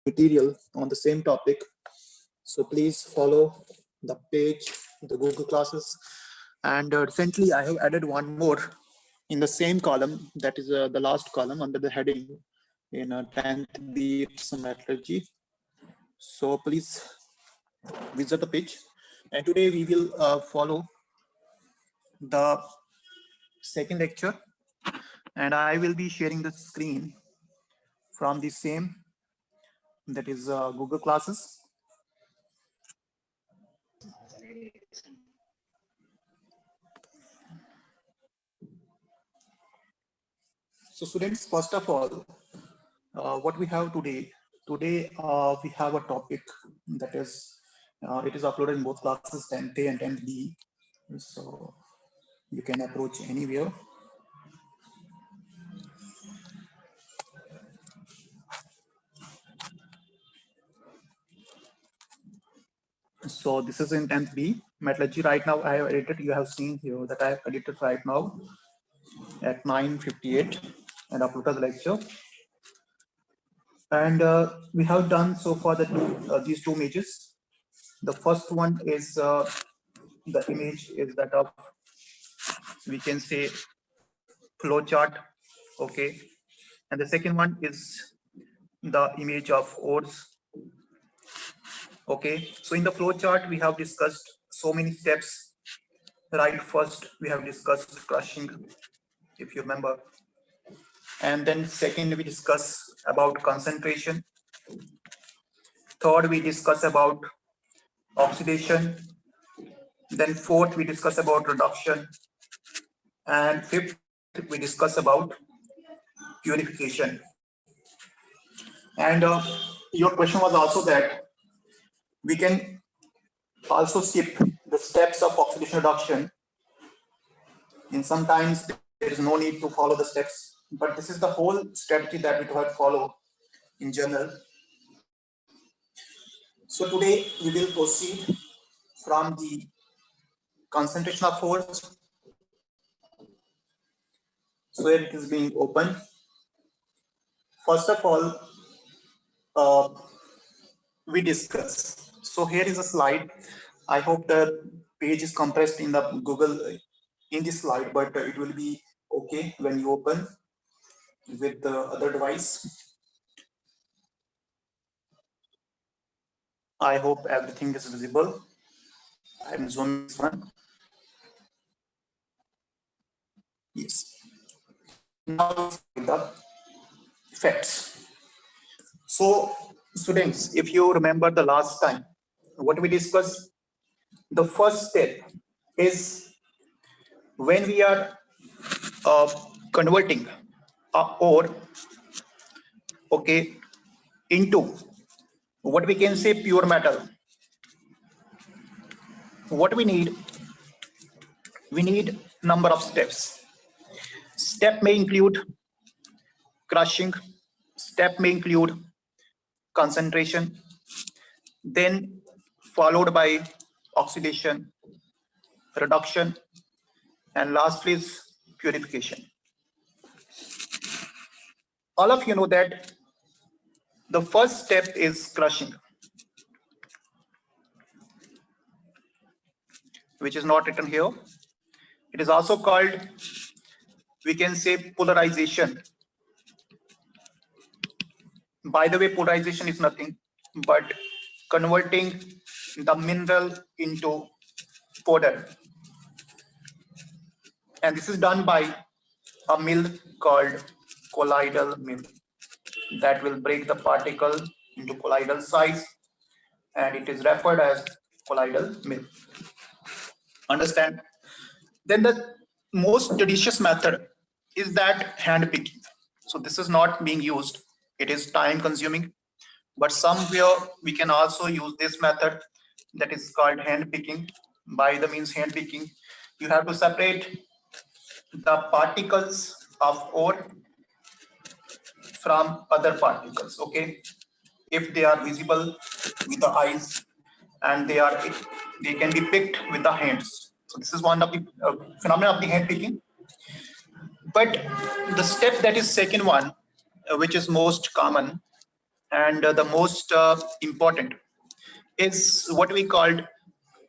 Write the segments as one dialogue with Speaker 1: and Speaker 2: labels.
Speaker 1: material on the same topic. So please follow the page, the Google Classes. And recently I have added one more in the same column, that is the last column under the heading in 10th B metallurgy. So please visit the page. And today we will follow the second lecture, and I will be sharing the screen from the same, that is Google Classes. So students, first of all, what we have today we have a topic that is it is uploaded in both classes, 10th A and 10th B, so you can approach anywhere. So this is in 10th B metallurgy. Right now I have edited, you have seen here that I have edited right now at 9:58 and uploaded the lecture. And we have done so far these two images. The first one is the image is that of, we can say, flow chart, okay, and the second one is the image of ores, okay. So in the flow chart we have discussed so many steps, right? First we have discussed crushing, if you remember, and then second we discuss about concentration, third we discuss about oxidation, then fourth we discuss about reduction, and fifth we discuss about purification. And your question was also that we can also skip the steps of oxidation reduction, and sometimes there is no need to follow the steps, but this is the whole strategy that we try to follow in general. So today we will proceed from the concentration of ores. So here it is being open. First of all, we discuss. So here is a slide. I hope the page is compressed in the Google in this slide, but it will be okay when you open with the other device. I hope everything is visible. I'm zooming this one. Yes. Now the effects. So students, if you remember the last time, what we discussed, the first step is when we are converting ore, okay, into what we can say pure metal. What we need number of steps. Step may include crushing, step may include concentration, then followed by oxidation, reduction, and lastly is purification. All of you know that the first step is crushing, which is not written here. It is also called, we can say, polarization. By the way, polarization is nothing but converting the mineral into powder. And this is done by a mill called colloidal mill that will break the particle into colloidal size, and it is referred as colloidal mill. Understand? Then the most judicious method is that hand picking. So this is not being used. It is time consuming, but somewhere we can also use this method that is called hand picking. By the means hand picking, you have to separate the particles of ore from other particles, okay, if they are visible with the eyes and they can be picked with the hands. So this is one of the phenomena of the hand picking. But the step that is second one, which is most common, and the most important is what we called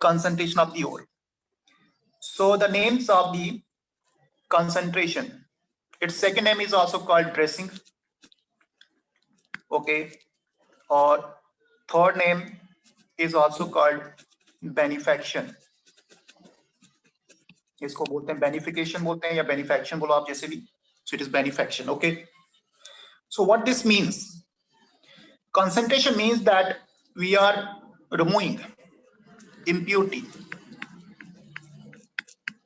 Speaker 1: concentration of the ore. So the names of the concentration, its second name is also called dressing, okay, or third name is also called benefaction. इसको बोलते हैं benefaction बोलते हैं या benefaction बोलो आप जैसे भी. So it is benefaction, okay. So what this means? Concentration means that we are removing impurity,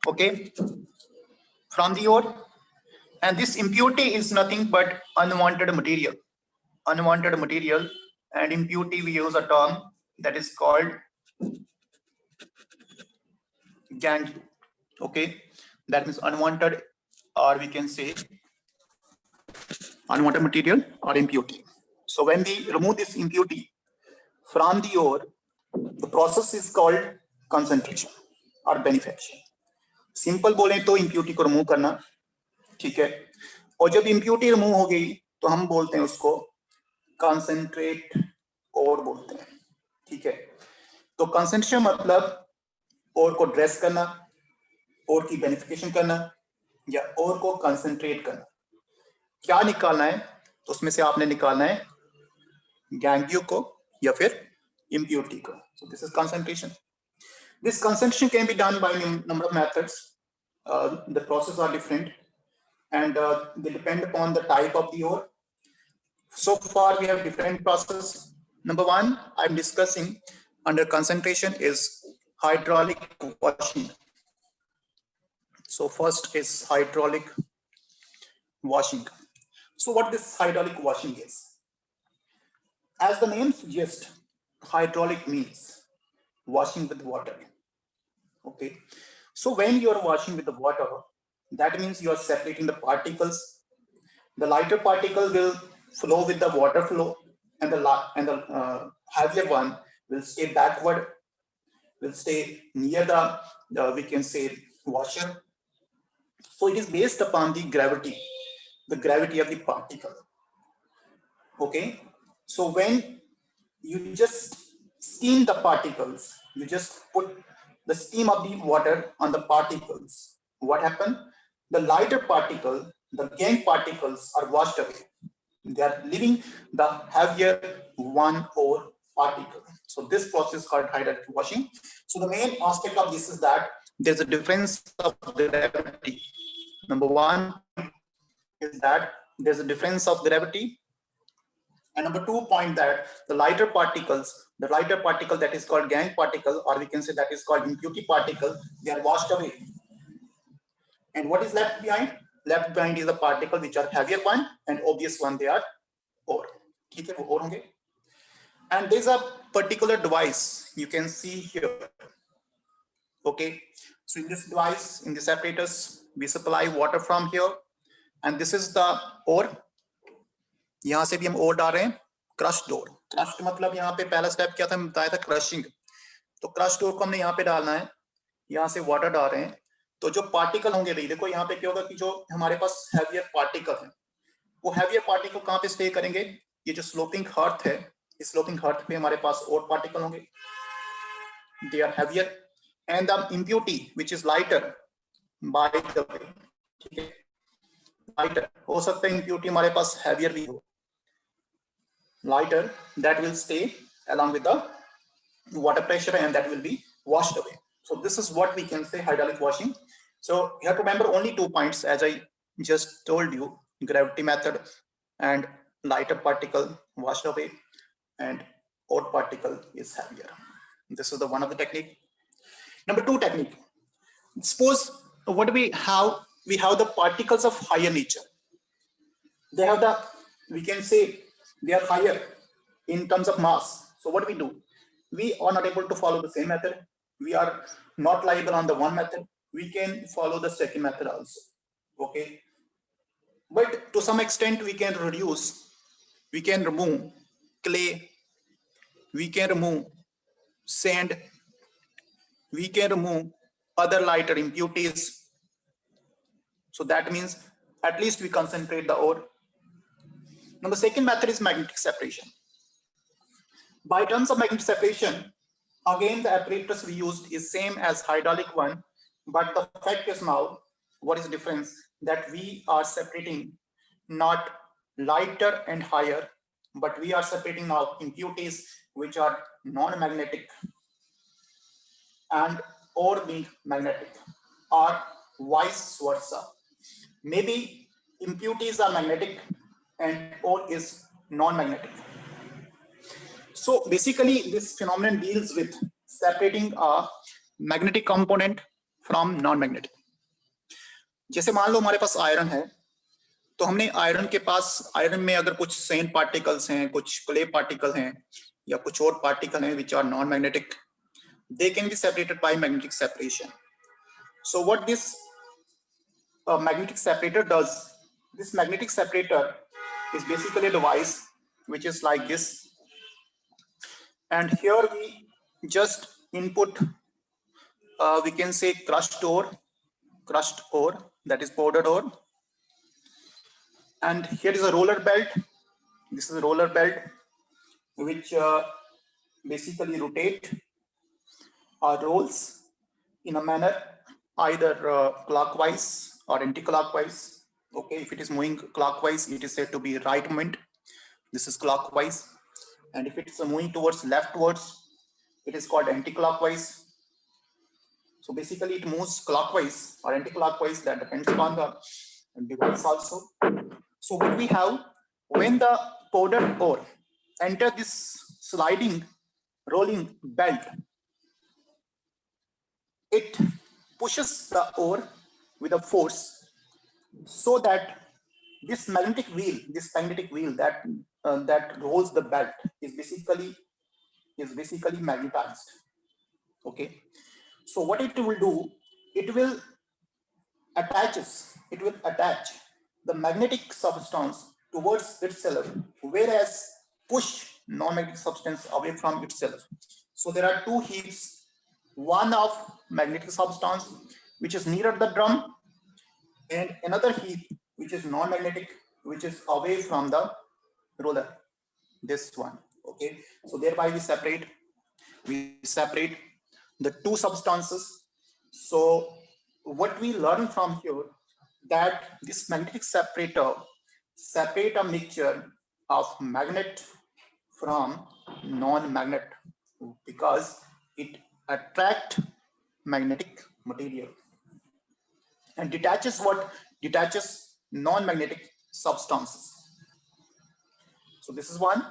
Speaker 1: okay, from the ore, and this impurity is nothing but unwanted material. Unwanted material, and impurity we use a term that is called gangue, okay. That means unwanted, or we can say unwanted material or impurity. So when we remove this impurity from the ore, the process is called concentration or benefaction. Simple बोले तो impurity को remove करना, ठीक है. और जब impurity remove हो गई तो हम बोलते हैं उसको concentrate ore बोलते हैं, ठीक है. तो concentration मतलब ore को ड्रेस करना, ore की benefaction करना या ore को concentrate करना. क्या निकालना है? तो उसमें से आपने निकालना है गैंग्यू को या फिर impurity को. So this is concentration. This concentration can be done by number of methods. The processes are different and they depend upon the type of the ore. So far we have different processes. Number one, I'm discussing under concentration is hydraulic washing. So first is hydraulic washing. So what this hydraulic washing is? As the name suggests, hydraulic means washing with water. Okay. So when you are washing with the water, that means you are separating the particles. The lighter particle will flow with the water flow, and the heavier one will stay backward, will stay near the we can say washer. So it is based upon the gravity of the particle. Okay. So when you just steam the particles, you just put the steam of the water on the particles. What happened? The lighter particle, the gangue particles are washed away. They are leaving the heavier one ore particle. So this process is called hydraulic washing. So the main aspect of this is that there's a difference of gravity. Number one is that there's a difference of gravity. And number 2 point that the lighter particle that is called gangue particle, or we can say that is called impurity particle, they are washed away. And what is left behind? Left behind is the particle which are heavier one, and obvious one they are ore. And there's a particular device you can see here. Okay, so in this device, in this apparatus, we supply water from here, and this is the ore. यहाँ से भी हम ओर डाल रहे हैं crushed ओर. Crushed मतलब यहाँ पे पहला स्टेप क्या था, बताया था क्रशिंग. तो क्रश्ड ओर को हमने यहाँ पे डालना है, यहाँ से वाटर डाल रहे हैं. तो जो पार्टिकल होंगे, देखो यहाँ पे क्या होगा कि जो हमारे पास हैवियर पार्टिकल है, वो हैवियर पार्टिकल कहाँ पे स्टे करेंगे? ये जो स्लोपिंग हर्थ है, इस स्लोपिंग हर्थ पे हमारे पास और पार्टिकल होंगे, they are heavier. And the impurity which is lighter by the way, ठीक है, लाइटर हो सकता है इम्प्यूरिटी हमारे पास हैवियर भी हो, lighter, that will stay along with the water pressure and that will be washed away. So this is what we can say hydraulic washing. So you have to remember only 2 points as I just told you: gravity method and lighter particle washed away and ore particle is heavier. This is the one of the technique. Number 2 technique. Suppose what do we have? We have the particles of higher nature. They have the, we can say, they are higher in terms of mass. So what we do? We are not able to follow the same method. We are not liable on the one method. We can follow the second method also. Okay. But to some extent we can reduce, we can remove clay, we can remove sand, we can remove other lighter impurities. So that means at least we concentrate the ore. Now the second method is magnetic separation. By terms of magnetic separation, again the apparatus we used is same as hydraulic one, but the fact is now, what is the difference? That we are separating not lighter and higher, but we are separating now impurities which are non-magnetic and or being magnetic, or vice versa. Maybe impurities are magnetic and ore is non-magnetic. So basically this phenomenon deals with separating a magnetic component from non-magnetic. जैसे मान लो हमारे पास iron है, तो हमने iron के पास, iron में अगर कुछ सैंड पार्टिकल्स हैं, कुछ क्ले पार्टिकल हैं, या कुछ और पार्टिकल हैं which are non-magnetic, they can be separated by magnetic separation. So what this magnetic separator does, this magnetic separator is basically a device which is like this, and here we just input we can say crushed ore, that is powdered ore, and here is a roller belt. This is a roller belt which basically rotate or rolls in a manner either clockwise or anti-clockwise. Okay, if it is moving clockwise, it is said to be right movement. This is clockwise, and if it is moving towards leftwards, it is called anti-clockwise. So basically it moves clockwise or anti-clockwise, that depends upon the device also. So what we have, when the powdered ore enter this sliding rolling belt, it pushes the ore with a force, so that this magnetic wheel that that rolls the belt is basically magnetized. Okay, so what it will do, it will attach the magnetic substance towards itself, whereas push non-magnetic substance away from itself. So there are two heaps, one of magnetic substance which is near the drum, and another heap which is non-magnetic, which is away from the roller, this one. Okay, so thereby we separate the two substances. So what we learn from here, that this magnetic separator separate a mixture of magnet from non-magnet, because it attract magnetic material and detaches non-magnetic substances. So this is one,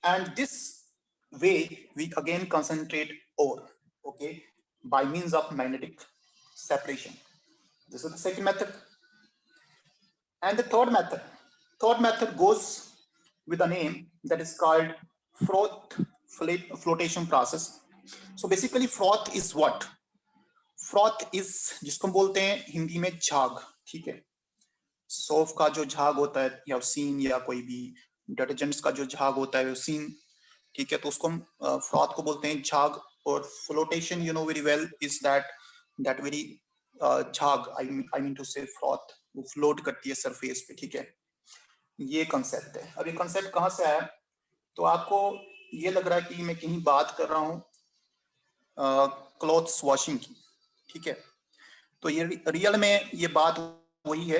Speaker 1: and this way we again concentrate ore, okay, by means of magnetic separation. This is the second method. And the third method goes with a name that is called froth flotation process. So basically froth is what? Froth is जिसको हम बोलते हैं हिंदी में झाग, ठीक है, सोफ का जो झाग होता है, या सीन, या कोई भी डिटर्जेंट्स का जो झाग होता है वो सीन, ठीक है, तो उसको हम फ्रॉथ को बोलते हैं झाग. और flotation you know very well is that very झाग, आई मीन टू से फ्रॉथ, वो फ्लोट करती है सरफेस पे, ठीक है. ये कंसेप्ट है. अब ये कंसेप्ट कहाँ से आया? तो आपको ये लग रहा है कि मैं कहीं बात कर रहा हूँ क्लॉथ्स वॉशिंग की, ठीक है, तो ये रियल में ये बात वही है,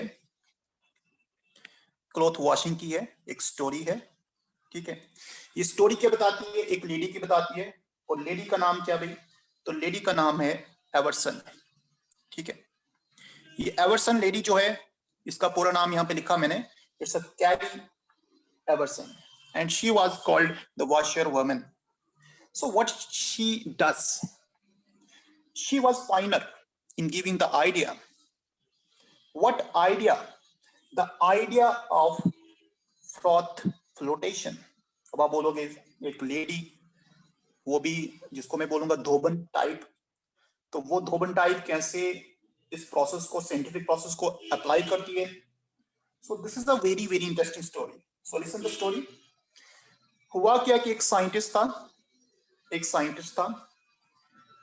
Speaker 1: क्लॉथ वॉशिंग की है, एक स्टोरी है, ठीक है. ये स्टोरी क्या बताती है? एक लेडी की बताती है, और लेडी का नाम क्या भाई? तो लेडी का नाम है एवर्सन, ठीक है. ये एवर्सन लेडी जो है, इसका पूरा नाम यहाँ पे लिखा मैंने, it's a carry aversion, and she was called the washer woman. So what she does, she was pioneer in giving the idea. What idea? The idea of froth flotation. अब आप बोलोगे एक लेडी, वो भी जिसको मैं बोलूंगा धोबन टाइप, तो वो धोबन टाइप कैसे इस प्रोसेस को, साइंटिफिक प्रोसेस को अप्लाई करती है. So this is a very very interesting story. So listen the story. हुआ क्या कि एक साइंटिस्ट था,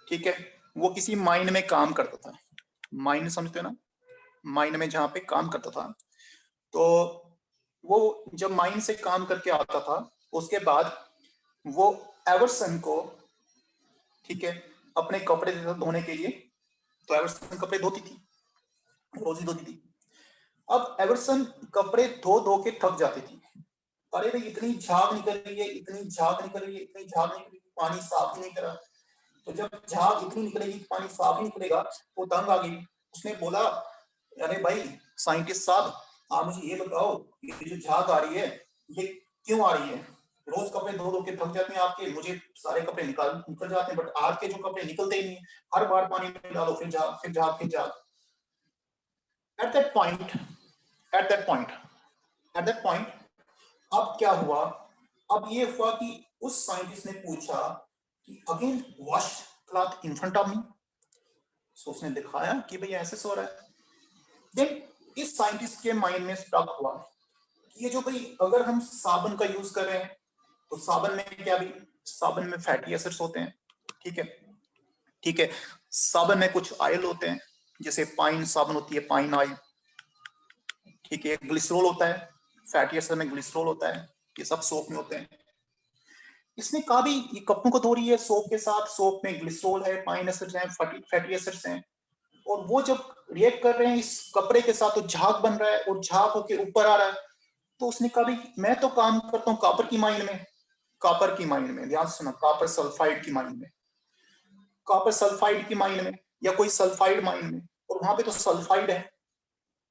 Speaker 1: ठीक है, वो किसी माइन में काम करता था. माइन समझते हो ना, माइन में जहां पे काम करता था. तो वो जब माइन से काम करके आता था, उसके बाद वो एवर्सन को, ठीक है, अपने कपड़े धोने के लिए, तो एवर्सन कपड़े धोती थी, रोज ही धोती थी। अब एवर्सन कपड़े धो धो के थक जाती थी। अरे भाई इतनी झाग निकल रही है, इतनी झाग निकल रही है, इतनी झाग निकल रही है, पानी साफ ही नहीं करा। तो जब झाग इतनी निकलेगी, पानी साफ ही निकलेगा, वो तंग आ गई। उसने बोला, अरे भाई साइंटिस्ट साहब, आप मुझे ये बताओ, ये जो झाग आ रही है ये क्यों आ रही है? रोज कपड़े धो धो के थक जाते हैं आपके, मुझे सारे कपड़े निकल जाते हैं, बट आज के जो कपड़े निकलते ही नहीं, हर बार पानी में डालो, फिर झाग, फिर झाग, फिर झाग। एट दैट पॉइंट अब क्या हुआ? अब ये हुआ कि उस साइंटिस्ट ने पूछा कि again wash cloth in front of me. So उसने दिखाया कि भाई ऐसे सो रहा है। देन इस साइंटिस्ट के माइंड में स्टक हुआ कि ये जो भाई अगर हम साबुन का यूज कर रहे हैं, तो साबुन में क्या, भी साबुन में फैटी एसिड्स होते हैं, ठीक है, ठीक है। साबुन में कुछ ऑयल होते हैं, जैसे पाइन साबुन होती है, पाइन ऑयल, ठीक है। ग्लिसरॉल होता है, फैटी एसिड में ग्लिसरॉल होता है, ये सब सोप में होते हैं। इसने कहा भी ये कपड़ों को धो रही है सोप के साथ, सोप में ग्लिसरॉल है, पाइन एसिड्स हैं, फैटी एसिड्स हैं, और वो जब रिएक्ट कर रहे हैं इस कपड़े के साथ, तो झाग बन रहा है और झाग होके ऊपर आ रहा है। तो उसने कहा भी मैं तो काम करता हूँ कॉपर की माइन में, कॉपर की माइन में, ध्यान सुना, कॉपर सल्फाइड की माइन में, कॉपर सल्फाइड की माइन में, या कोई सल्फाइड माइन में, और वहां पे तो सल्फाइड है,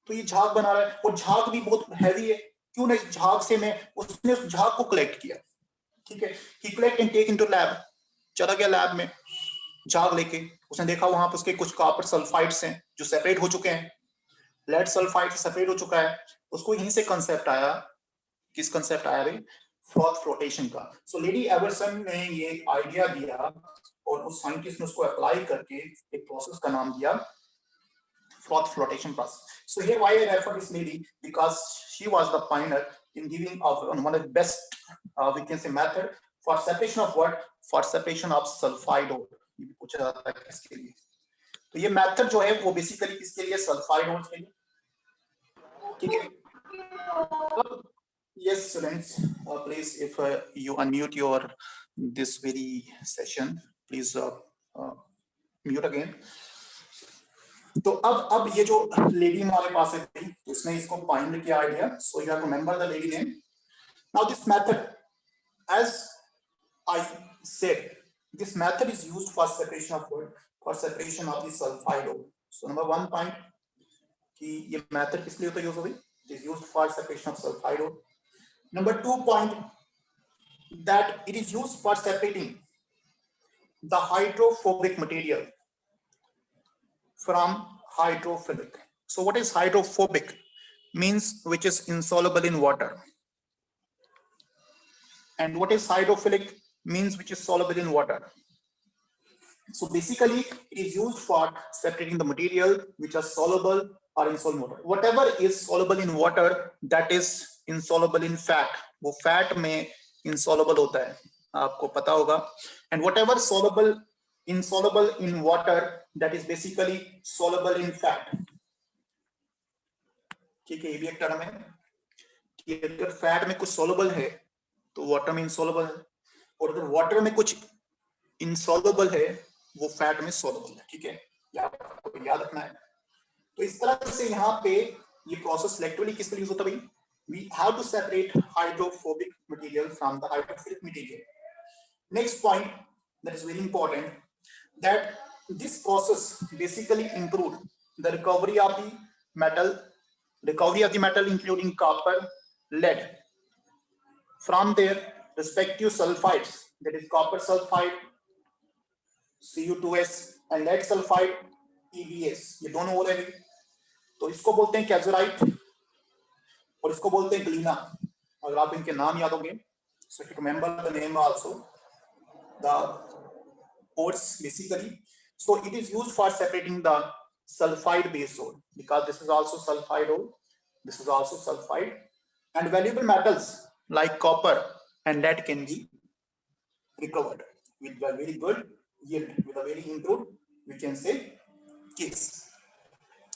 Speaker 1: तो ये झाग बना रहा है, और झाग भी बहुत हैवी है। क्यों ना इस झाग से मैं, उसने उस झाग को कलेक्ट किया, ठीक है, he collect and take into lab, चला गया लैब में झाग लेके। उसने देखा वहां पर उसके कुछ कॉपर सल्फाइड्स हैं जो सेपरेट हो चुके हैं, लेड सल्फाइड से सेपरेट हो चुका है। उसको यहीं से कंसेप्ट आया, किस कंसेप्ट आया भाई? फ्रॉथ फ्लोटेशन का। सो लेडी एवर्सन ने ये आइडिया दिया, और उस साइंटिस्ट ने उसको अप्लाई करके एक प्रोसेस का नाम दिया froth flotation process. So here why I refer this lady, because she was the pioneer in giving of one of the best we can say method for separation of what? For separation of sulfide ore. ये भी पूछा जाता है किसके लिए? तो ये method जो है वो बेसिकली किसके लिए? सल्फाइड ओर के लिए, ठीक है। Yes, students, please if you unmute your this very session, please mute again. तो अब ये जो लेडी हमारे पास है थी, उसने इसको पाइनियर किया idea. So you have to remember the lady name. Now this method, as I said, this method is used for separation of what? For separation of the sulphide ore. So number 1 point कि ये method किस लिए होता है use होगी? It is used for separation of sulphide ore. Number 2 point, that it is used for separating the hydrophobic material from hydrophilic. So what is hydrophobic? Means which is insoluble in water. And what is hydrophilic? Means which is soluble in water. So basically it is used for separating the material which are soluble or insoluble in water. Whatever is soluble in water, that is insoluble in fat. वो fat में insoluble होता है, आपको पता होगा. And whatever insoluble in water, that is basically soluble in fat. ठीक है, ये भी एक टर्म है कि अगर फैट में कुछ soluble है तो वाटर में insoluble है, और अगर वाटर में कुछ insoluble है वो फैट में soluble है, ठीक है, आपको याद रखना है. तो इस तरह से यहाँ पे ये प्रोसेस सिलेक्टिवली किस लिए यूज होता है भाई? We have to separate hydrophobic material from the hydrophilic material. Next point that is very important, that this process basically improved the recovery of the metal including copper, lead from their respective sulfides, that is copper sulfide Cu2s and lead sulfide PbS. ये दोनों हो रहे हैं, तो इसको बोलते हैं calcite और इसको बोलते हैं ग्लीना. अगर आप इनके नाम याद होंगे, so if you remember the name also, the ores basically. So it is used for separating the sulfide base ore, because this is also sulfide ore, this is also sulfide, and valuable metals like copper and lead can be recovered with a very good yield, with a very improved, we can say, case.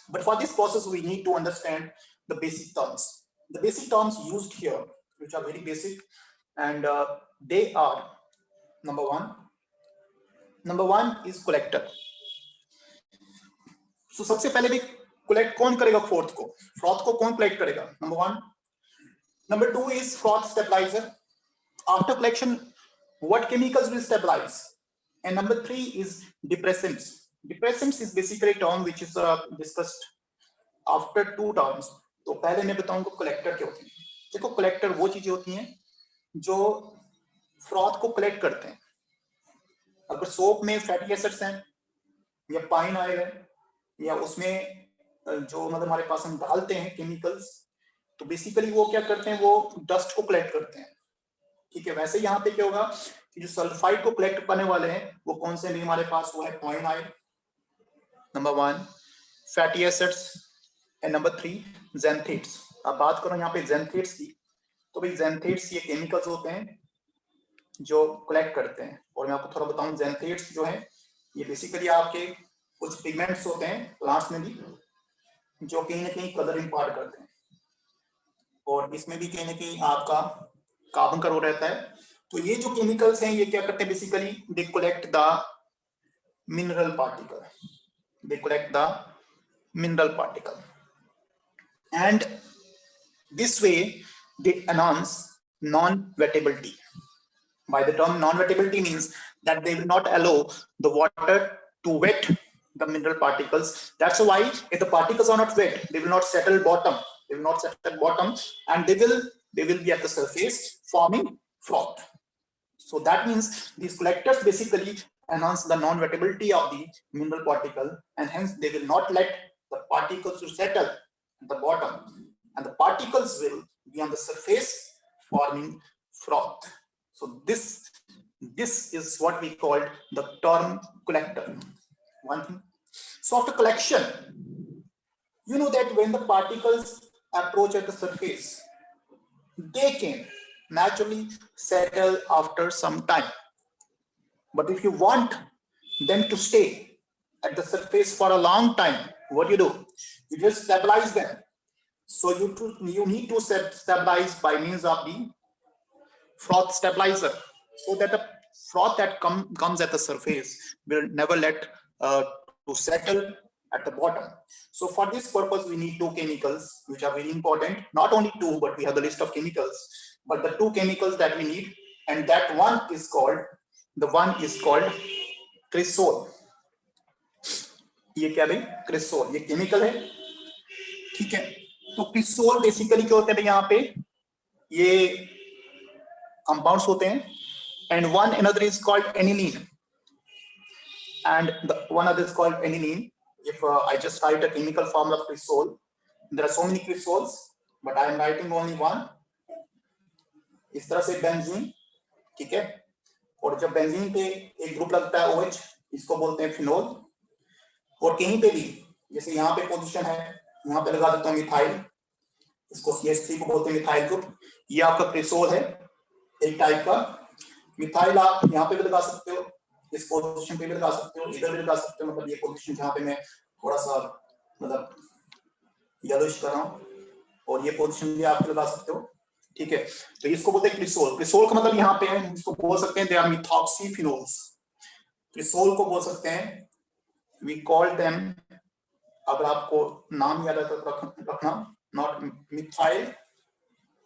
Speaker 1: But for this process we need to understand the basic terms. The basic terms used here, which are very basic, and they are number one is collector. So सबसे पहले भी collect कौन करेगा fourth को, froth को कौन collect करेगा, number one. Number two is froth stabiliser. After collection what chemicals will stabilize, and number three is depressants. Depressants is basically a term which is discussed after two terms. तो पहले मैं बताऊंगा collector क्या होती है। देखो collector वो चीजें होती हैं जो फ्रॉथ को कलेक्ट करते हैं। अगर सोप में फैटी एसिड्स हैं या पाइन ऑयल है या उसमें जो मतलब हमारे पास हम डालते हैं केमिकल्स, तो बेसिकली वो क्या करते हैं, वो डस्ट को कलेक्ट करते हैं। ठीक है, वैसे यहाँ पे क्या होगा कि जो सल्फाइड को कलेक्ट करने वाले हैं वो कौन से भी हमारे पास, वो है pine oil, number one, fatty acids, and number three xanthates. अब बात करो यहाँ पे ज़ैंथेट्स की, तो भाई ज़ैंथेट्स ये केमिकल्स होते हैं जो कलेक्ट करते हैं। और मैं आपको थोड़ा बताऊं, ज़ैंथेट्स जो है ये बेसिकली आपके कुछ पिगमेंट्स होते हैं प्लांट्स में भी जो कहीं ना कहीं कलर इम्पार्ट करते हैं, और इसमें भी कहीं ना कहीं आपका कार्बन का रोल रहता है। तो ये जो केमिकल्स हैं ये क्या करते हैं, basically they collect the mineral particle, they collect the mineral particle, and this way they enhance non-wettability. By the term non-wettability means that they will not allow the water to wet the mineral particles. That's why if the particles are not wet, they will not settle bottom. They will not settle bottom, and they will be at the surface forming froth. So that means these collectors basically enhance the non-wettability of the mineral particle, and hence they will not let the particles to settle at the bottom, and the particles will be on the surface forming froth. So this is what we called the term collector. One thing. So after collection, you know that when the particles approach at the surface, they can naturally settle after some time. But if you want them to stay at the surface for a long time, what do? You just stabilize them. So you need to stabilize by means of the froth stabilizer, so that the froth that comes at the surface will never let to settle at the bottom. So for this purpose, we need two chemicals which are very important. Not only two, but we have the list of chemicals. But the two chemicals that we need, and that one is called cresol. ये क्या भाई, cresol, ये chemical है। ठीक है, तो cresol basically क्या होता है यहाँ पे, ये कंपाउंड्स होते हैं, and one another is called aniline, and the one other is called aniline. If I just write a chemical formula of crisol, there are so many crisols, but I am writing only one. इस तरह से benzene, ठीक है, और जब benzene पे एक group लगता है OH, इसको बोलते हैं फिनोल। और कहीं पे भी, जैसे यहाँ पे पोजीशन है, यहाँ पे लगा देता हूँ मिथाइल, इसको CH3 को बोलते हैं मिथाइल ग्रुप। ये आपका क्रिसोल है एक टाइप का। मिथाइल आप यहाँ पे भी लगा सकते हो, इस पोजीशन पे भी लगा सकते हो, इधर भी लगा सकते हो, मतलब ये पोजीशन जहाँ पे मैं थोड़ा सा मतलब येलोइश कर रहा हूँ, और ये पोजीशन भी आप लगा सकते हो। ठीक है, तो इसको बोलते हैं क्रिसोल। क्रिसोल का मतलब यहाँ पे है, इसको बोल सकते हैं दे आर मिथॉक्सीफिनोल्स। क्रिसोल को बोल सकते हैं, वी कॉल देम, अगर आपको नाम याद है तो रखना, not methyl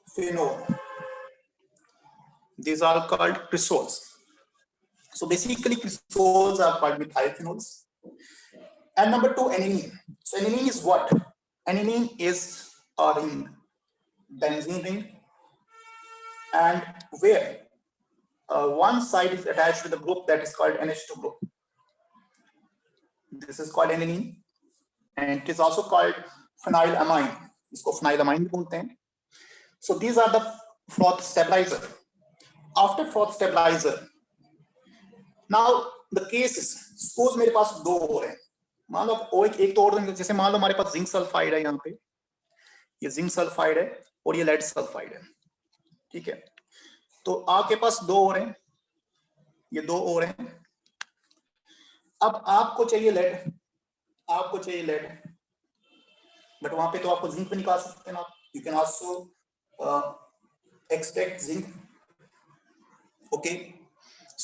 Speaker 1: phenol, these are called crisols. So basically crisols are called methylphenols. And number two, aniline. So aniline is what? Aniline is a ring, benzene ring, and where one side is attached with a group that is called NH2 group. This is called aniline, and it is also called phenylamine. इसको phenylamine भी बोलते हैं. So these are the froth stabilizer. After froth stabilizer, now the case is, suppose मेरे पास दो हो रहे हैं, मान लो एक तो और, जैसे मान लो हमारे पास जिंक सल्फाइड है, यहाँ पे ये जिंक सल्फाइड है और ये लेड सल्फाइड है। ठीक है, तो आपके पास दो हो रहे हैं, ये दो हो रहे हैं। अब आपको चाहिए लेड, आपको चाहिए लेड, बट वहां पे तो आपको जिंक भी निकाल सकते हैं ना, you can also extract zinc. Okay,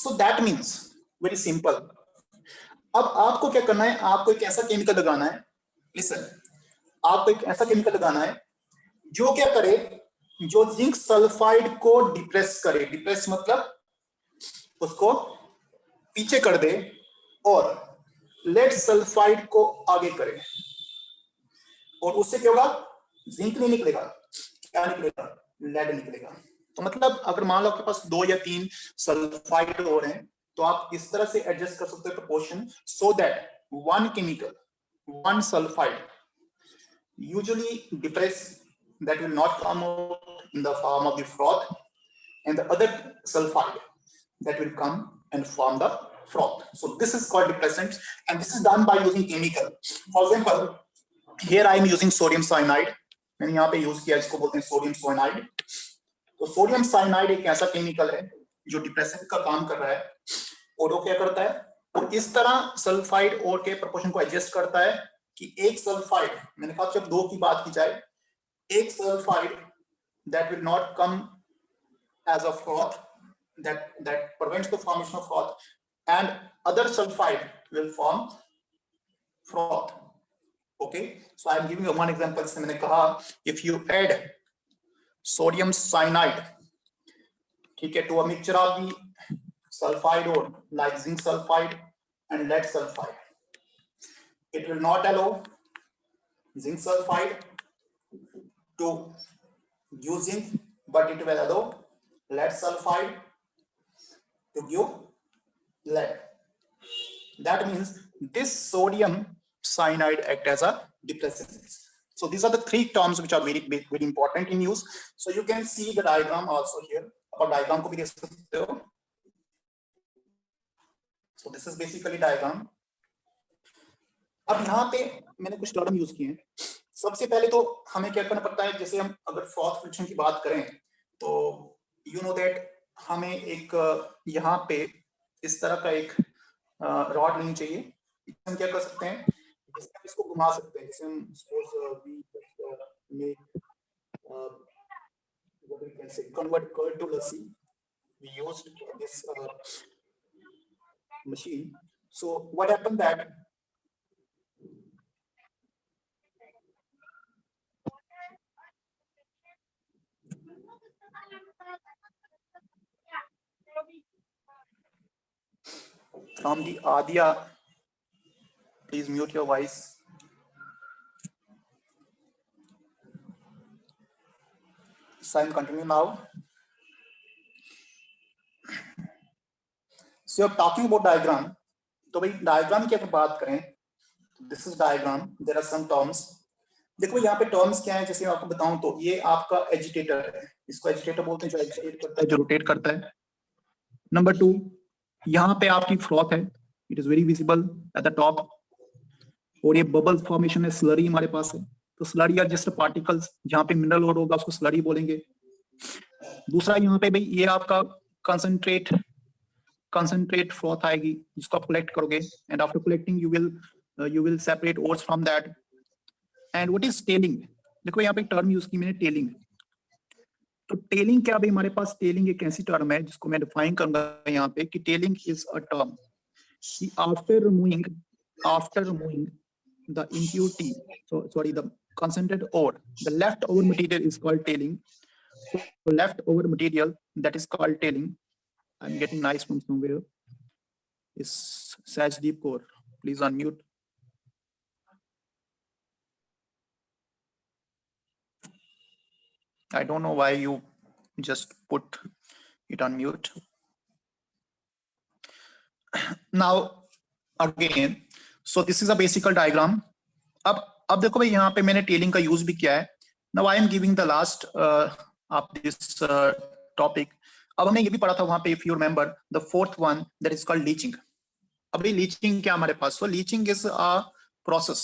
Speaker 1: so that means very simple. अब आपको क्या करना है, आपको एक ऐसा केमिकल लगाना है, लिसन, आपको एक ऐसा केमिकल लगाना है जो क्या करे, जो जिंक सल्फाइड को डिप्रेस करे। डिप्रेस मतलब उसको पीछे कर दे और लेड सल्फाइड को आगे करे। और उससे क्या होगा, जिंक नहीं निकलेगा, क्या निकलेगा, लेड निकलेगा। तो मतलब अगर मान लो आपके पास 2 या 3 सल्फाइड और हैं, तो आप इस तरह से एडजस्ट कर सकते हो proportion, so that one chemical, one sulfide usually depress, that will not come out in the form of the froth, and the other sulfide that will come and form the froth. So this is called depressants, and this is done by using chemical. For example, here I am using sodium cyanide. मैंने यहाँ पे use किया, इसको बोलते हैं sodium cyanide. तो sodium cyanide एक ऐसा केमिकल है जो डिप्रेसेंट का काम कर रहा है, और वो क्या करता है, और इस तरह सल्फाइड और के प्रोपोर्शन को एडजस्ट करता है कि एक सल्फाइड, मैंने कहा जब 2 की बात की जाए, एक sulphide that will not come as a froth, that prevents the formation of froth, and other sulfide will form froth. Okay, so I am giving you one example. जैसे मैंने कहा, if you add sodium cyanide, ठीक है, to a mixture of the sulfide ore like zinc sulfide and lead sulfide, it will not allow zinc sulfide to use zinc, but it will allow lead sulfide to give lead. That means this sodium cyanide act as a depressant. So these are the 3 terms which are very important in use. So you can see the diagram also here. और diagram को भी देख सकते हो. So this is basically diagram. अब यहाँ पे मैंने कुछ टर्म यूज किए हैं। सबसे पहले तो हमें क्या करना पड़ता है, जैसे हम अगर फ्रॉथ फ्रिक्शन की बात करें तो यू नो दैट हमें एक यहाँ पे इस तरह का एक रॉड लेनी चाहिए। हम क्या कर सकते हैं, जैसे हम इसको घुमा सकते हैं, जैसे हम suppose we make what we can say convert curd to lassi, we used this machine. So what happened that from the Adya, please mute your voice. So I'm continuing now. So you're talking about diagram. तो भाई diagram की अगर बात करें, this is diagram, there are some terms. देखो यहाँ पे terms क्या है, जैसे मैं आपको बताऊं तो ये आपका एजिटेटर है, इसको एजिटेटर बोलते हैं, जो एजिटेट करता है, जो रोटेट करता है। नंबर 2, यहाँ पे आपकी फ्रॉथ है, it is very visible at the top, और ये बबल फॉर्मेशन है, स्लरी हमारे पास है। तो स्लरी आर जस्ट पार्टिकल्स, जहाँ पे मिनरल लोड होगा उसको स्लरी बोलेंगे। दूसरा यहाँ पे भाई ये आपका कंसंट्रेट फ्रॉथ आएगी, जिसको आप कलेक्ट करोगे, and after collecting you will separate ores from that. And what is telling, देखो यहाँ पे टर्म यूज की मैंने, टेलिंग। तो टेलिंग क्या भाई, हमारे पास टेलिंग एक ऐसी टर्म है जिसको मैं डिफाइन करूंगा यहाँ पे कि टेलिंग इज अ टर्म कि after removing the impurity, the concentrated ore, the leftover material is called tailing. So leftover material that is called tailing. I'm getting noise from somewhere. Is Sajdeep Kaur, please unmute. I don't know why you just put it on mute. Now again, so this is a basic diagram. अब देखो भाई यहाँ पे मैंने telling का use भी किया है। Now I am giving the last of this topic. अब हमने ये भी पढ़ा था वहां पे, if you remember, the 4th one that is called leaching. अभी लीचिंग क्या हमारे पास, so leaching is a process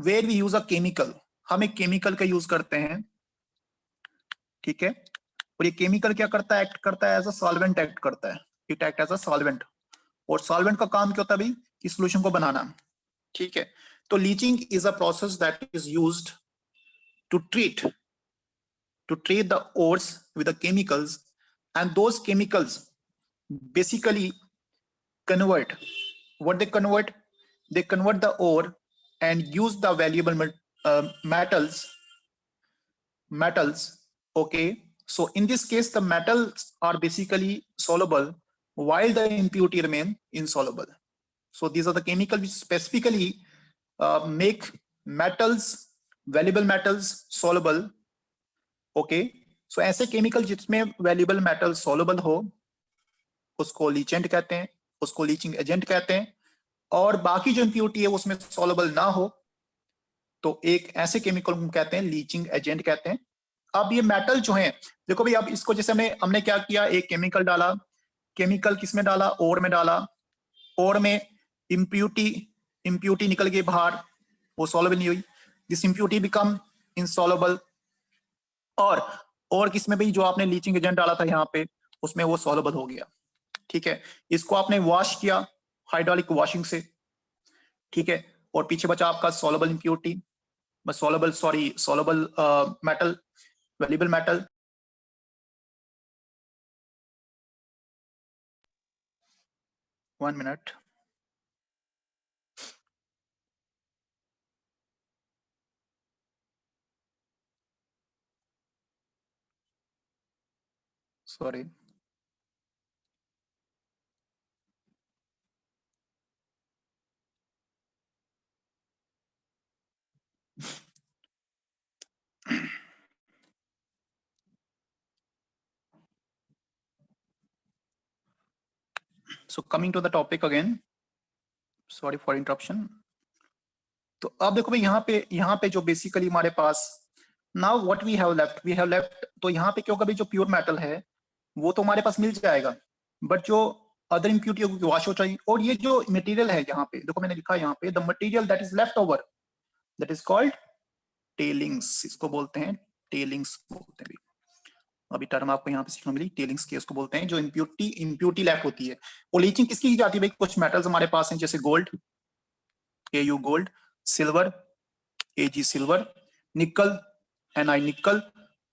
Speaker 1: where we use a chemical. हम एक केमिकल का यूज करते हैं, ठीक है, और ये केमिकल क्या करता है, एक्ट करता है एज अ सॉल्वेंट, एक्ट करता है, it act as a solvent. और सॉल्वेंट का काम क्या होता है भाई, कि सॉल्यूशन को बनाना, ठीक है। तो leaching is a process that is used to treat the ores with the chemicals, and those chemicals basically convert. What they convert? They convert the ore and use the valuable metals. Okay. So in this case, the metals are basically soluble while the impurity remain insoluble. So these are the chemicals which specifically make metals, valuable metals soluble. Okay. So ऐसे chemical जिसमें valuable metal soluble हो उसको लीचेंट कहते हैं, उसको leaching agent कहते हैं, और बाकी जो इंप्योरिटी है उसमें सॉल्युबल ना हो तो एक ऐसे केमिकल को कहते हैं लीचिंग एजेंट कहते हैं। अब ये मेटल जो है, देखो भाई, अब इसको जैसे हमने क्या किया, एक केमिकल डाला, केमिकल किसमें डाला, ओर में डाला, ओर में इंप्योरिटी निकल गई बाहर, वो सॉल्युबल नहीं हुई, दिस इंप्योरिटी बिकम इनसॉल्युबल। और किसमें भाई, जो आपने लीचिंग एजेंट डाला था यहाँ पे, उसमें वो सॉल्युबल हो गया। ठीक है, इसको आपने वॉश किया हाइड्रोलिक वॉशिंग से, ठीक है, और पीछे बचा आपका soluble impurity, soluble metal, valuable metal. One minute. Sorry. So coming to the topic again, sorry for interruption. तो अब देखो भाई, यहाँ पे जो बेसिकली हमारे पास now what we have left, तो यहाँ पे क्या होगा भाई, जो प्योर मेटल है वो तो हमारे पास मिल जाएगा, बट जो अदर इम्प्योरिटी होगी वॉश हो चाहिए। और ये जो मटेरियल है यहाँ पे, देखो मैंने लिखा है यहाँ पे, the material that is left over that is called tellings, इसको बोलते हैं टेलिंग्स बोलते हैं। अभी टर्म आपको यहाँ पे सीखने मिली, टेलिंग्स के उसको बोलते हैं, जो इम्प्योरिटी लेफ्ट होती है। और लीचिंग किसकी की जाती है भाई, कुछ मेटल्स हमारे पास हैं जैसे gold, AU gold, silver, AG silver, निकल, NI निकल,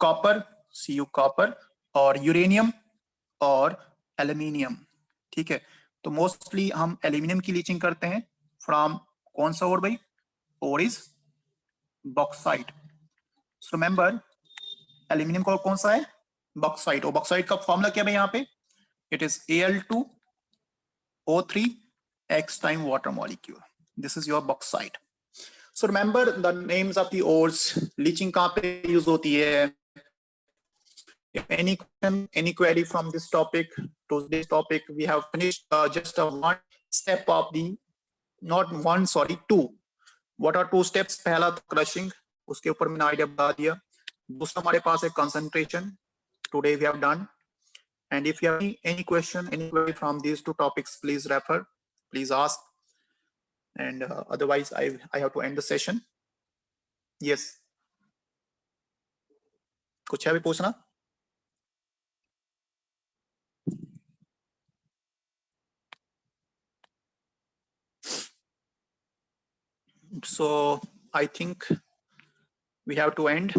Speaker 1: कॉपर, CU कॉपर, और यूरेनियम और एल्यूमिनियम। ठीक है, तो मोस्टली हम एल्यूमिनियम की लीचिंग करते हैं फ्रॉम कौन सा ओर भाई, ore is bauxite. So remember, aluminium का कौन सा है, बॉक्साइट, और बॉक्साइट का फॉर्मूला क्या है यहाँ पे, it is Al2O3 X time water molecule, this is your bauxite. So remember the names of the ores, leaching कहाँ पे यूज होती है। Any question, any query from this topic? To this topic, we have finished just one step of the, not one, sorry, two. What are two steps? पहला तो crushing, उसके ऊपर मैंने idea बता दिया। दूसरा हमारे पास है concentration. Today we have done. And if you have any question, any query from these two topics, please refer, please ask. And otherwise, I have to end the session. Yes. कुछ है भी पूछना? So I think we have to end.